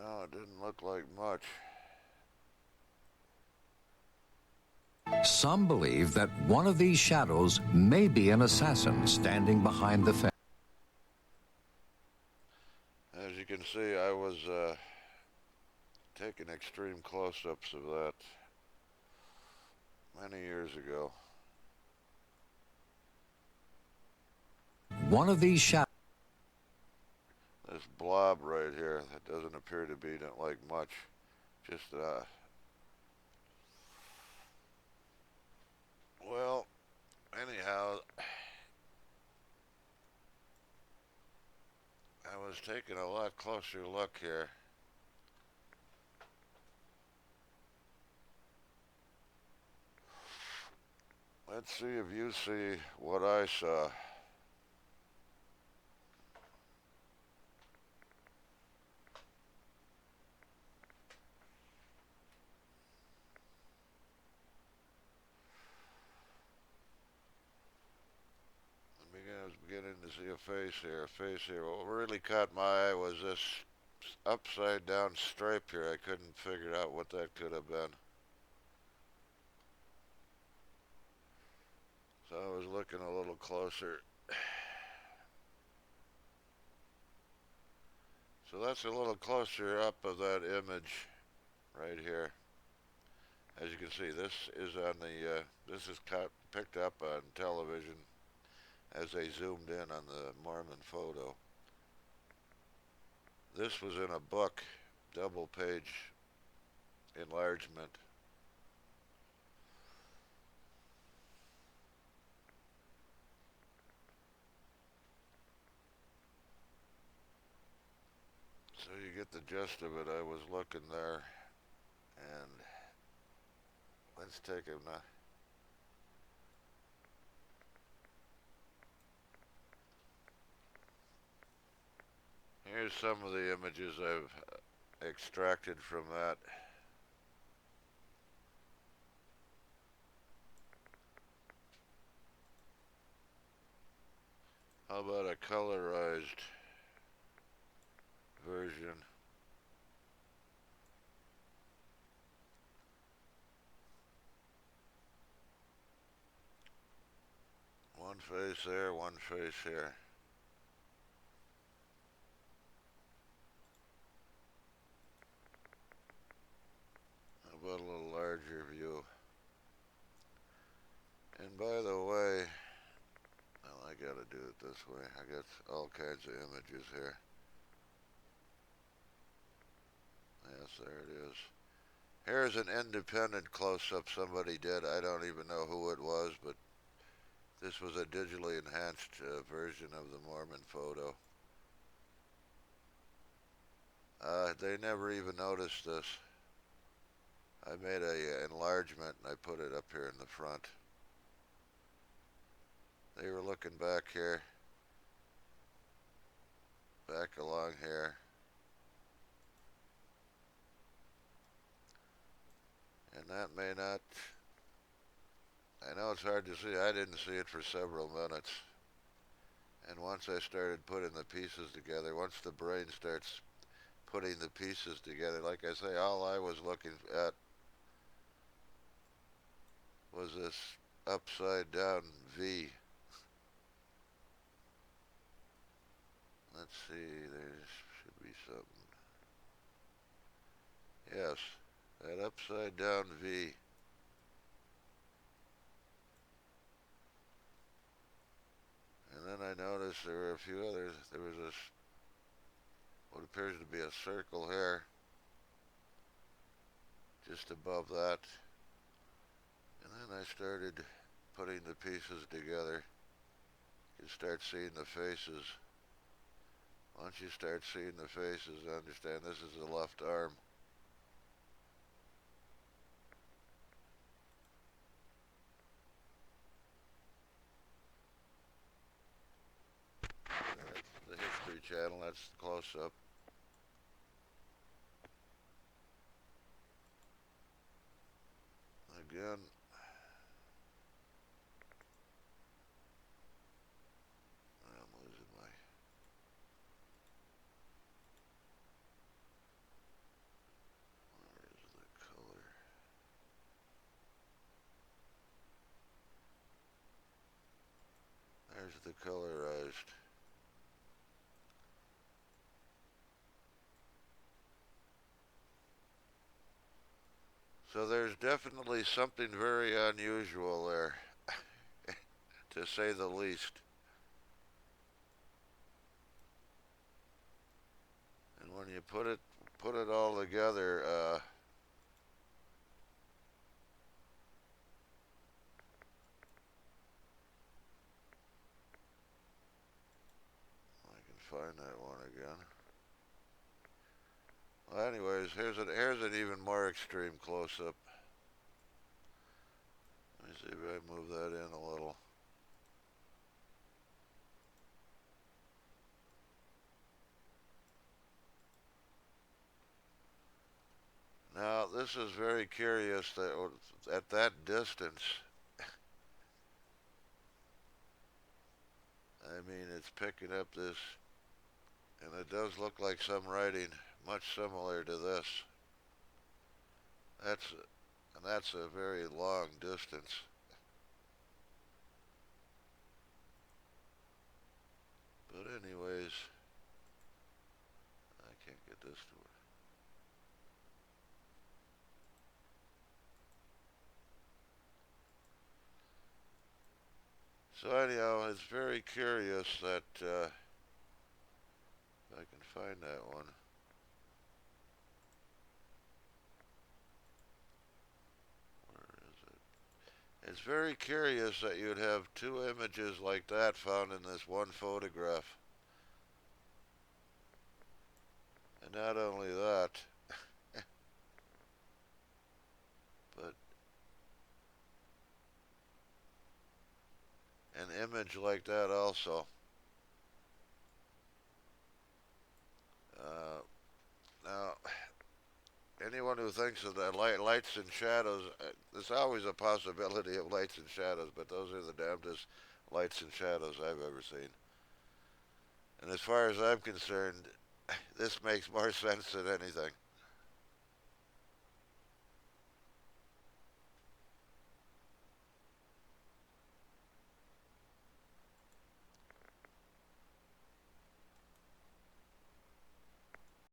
No, it didn't look like much. Some believe that one of these shadows may be an assassin standing behind the fence. As you can see, I was taking extreme close-ups of that many years ago. One of these shadows. This blob right here, that doesn't appear to be like much. Just, well, anyhow, I was taking a lot closer look here. Let's see if you see what I saw. I was beginning to see a face here. What really caught my eye was this upside down stripe here. I couldn't figure out what that could have been. So I was looking a little closer. So that's a little closer up of that image right here. As you can see, this is on the, this is picked up on television as they zoomed in on the Mormon photo. This was in a book, double page enlargement. So you get the gist of it. I was looking there, and let's take a now. Here's some of the images I've extracted from that. How about a colorized version? One face there, one face here. How about a little larger view? And by the way, well, I gotta do it this way. I got all kinds of images here. Yes, there it is. Here's an independent close-up somebody did. I don't even know who it was, but this was a digitally enhanced version of the Mormon photo. They never even noticed this. I made a enlargement and I put it up here in the front. They were looking back here, back along here. And that may not, I know it's hard to see. I didn't see it for several minutes. And once I started putting the pieces together, once the brain starts putting the pieces together, like I say, all I was looking at was this upside down V. Let's see, there should be something. Yes, that upside down V. And then I noticed there were a few others. There was this, what appears to be a circle here, just above that. And then I started putting the pieces together. You start seeing the faces. Once you start seeing the faces, understand this is the left arm. That's the History Channel, that's the close-up. Again, I'm losing my... Where's the colorized? So there's definitely something very unusual there, to say the least. And when you put it all together, I can find that one again. Well, anyways, here's an even more extreme close-up. Let me see if I move that in a little. Now, this is very curious that at that distance, I mean, it's picking up this, and it does look like some writing much similar to this. That's a very long distance. But anyways, I can't get this to work. So anyhow, it's very curious that if I can find that one. Where is it? It's very curious that you'd have two images like that found in this one photograph. And not only that, but an image like that also. Uh, Now, anyone who thinks of the lights and shadows, there's always a possibility of lights and shadows, but those are the damnedest lights and shadows I've ever seen. And as far as I'm concerned, this makes more sense than anything.